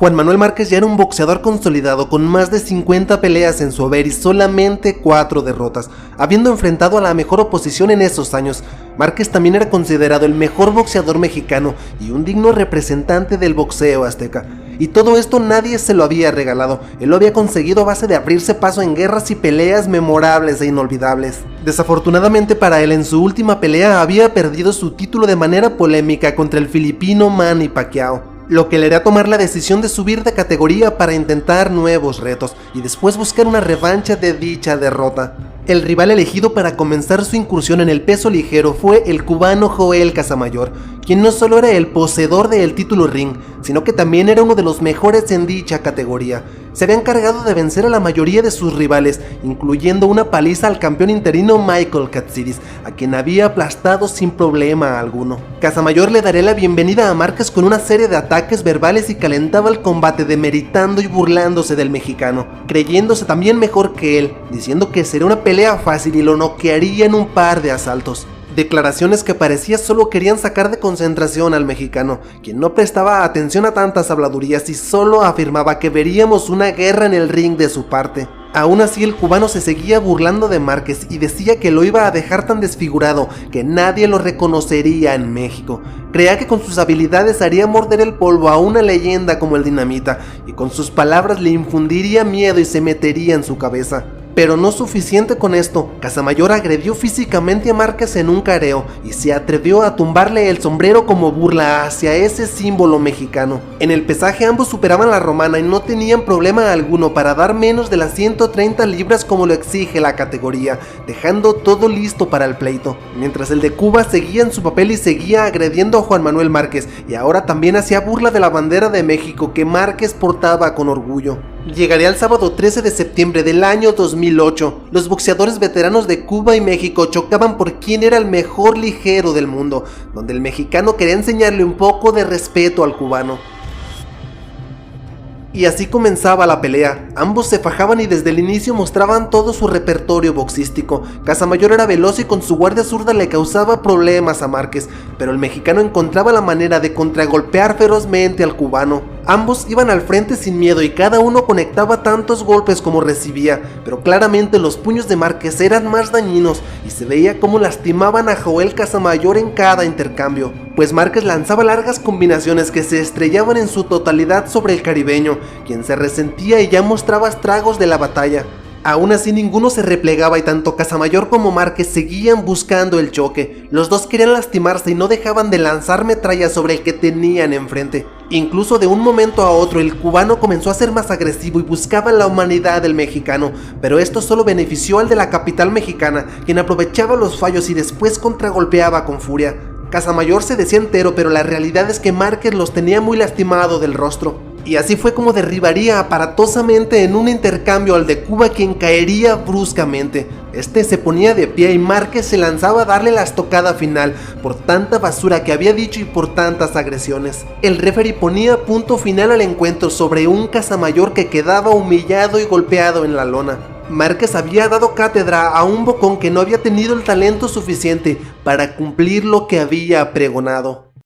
Juan Manuel Márquez ya era un boxeador consolidado con más de 50 peleas en su haber y solamente 4 derrotas, habiendo enfrentado a la mejor oposición en esos años. Márquez también era considerado el mejor boxeador mexicano y un digno representante del boxeo azteca. Y todo esto nadie se lo había regalado, él lo había conseguido a base de abrirse paso en guerras y peleas memorables e inolvidables. Desafortunadamente para él, en su última pelea había perdido su título de manera polémica contra el filipino Manny Pacquiao, lo que le haría tomar la decisión de subir de categoría para intentar nuevos retos y después buscar una revancha de dicha derrota. El rival elegido para comenzar su incursión en el peso ligero fue el cubano Joel Casamayor, quien no solo era el poseedor del título ring, sino que también era uno de los mejores en dicha categoría. Se había encargado de vencer a la mayoría de sus rivales, incluyendo una paliza al campeón interino Michael Katsidis, a quien había aplastado sin problema alguno. Casamayor le daría la bienvenida a Márquez con una serie de ataques verbales y calentaba el combate demeritando y burlándose del mexicano, creyéndose también mejor que él, diciendo que sería una pelea fácil y lo noquearía en un par de asaltos. Declaraciones que parecía solo querían sacar de concentración al mexicano, quien no prestaba atención a tantas habladurías y solo afirmaba que veríamos una guerra en el ring de su parte. Aún así, el cubano se seguía burlando de Márquez y decía que lo iba a dejar tan desfigurado que nadie lo reconocería en México. Creía que con sus habilidades haría morder el polvo a una leyenda como el Dinamita y con sus palabras le infundiría miedo y se metería en su cabeza. Pero no suficiente con esto, Casamayor agredió físicamente a Márquez en un careo y se atrevió a tumbarle el sombrero como burla hacia ese símbolo mexicano. En el pesaje ambos superaban la romana y no tenían problema alguno para dar menos de las 130 libras como lo exige la categoría, dejando todo listo para el pleito. Mientras el de Cuba seguía en su papel y seguía agrediendo a Juan Manuel Márquez y ahora también hacía burla de la bandera de México que Márquez portaba con orgullo. Llegaría el sábado 13 de septiembre del año 2008. Los boxeadores veteranos de Cuba y México chocaban por quién era el mejor ligero del mundo, donde el mexicano quería enseñarle un poco de respeto al cubano. Y así comenzaba la pelea. Ambos se fajaban y desde el inicio mostraban todo su repertorio boxístico. Casamayor era veloz y con su guardia zurda le causaba problemas a Márquez, pero el mexicano encontraba la manera de contragolpear ferozmente al cubano. Ambos iban al frente sin miedo y cada uno conectaba tantos golpes como recibía, pero claramente los puños de Márquez eran más dañinos y se veía cómo lastimaban a Joel Casamayor en cada intercambio, pues Márquez lanzaba largas combinaciones que se estrellaban en su totalidad sobre el caribeño, quien se resentía y ya mostraba estragos de la batalla. Aún así ninguno se replegaba y tanto Casamayor como Márquez seguían buscando el choque. Los dos querían lastimarse y no dejaban de lanzar metrallas sobre el que tenían enfrente. Incluso de un momento a otro el cubano comenzó a ser más agresivo y buscaba la humanidad del mexicano, pero esto solo benefició al de la capital mexicana, quien aprovechaba los fallos y después contragolpeaba con furia. Casamayor se decía entero, pero la realidad es que Márquez los tenía muy lastimado del rostro. Y así fue como derribaría aparatosamente en un intercambio al de Cuba, quien caería bruscamente. Este se ponía de pie y Márquez se lanzaba a darle la estocada final por tanta basura que había dicho y por tantas agresiones. El referee ponía punto final al encuentro sobre un Casamayor que quedaba humillado y golpeado en la lona. Márquez había dado cátedra a un bocón que no había tenido el talento suficiente para cumplir lo que había pregonado.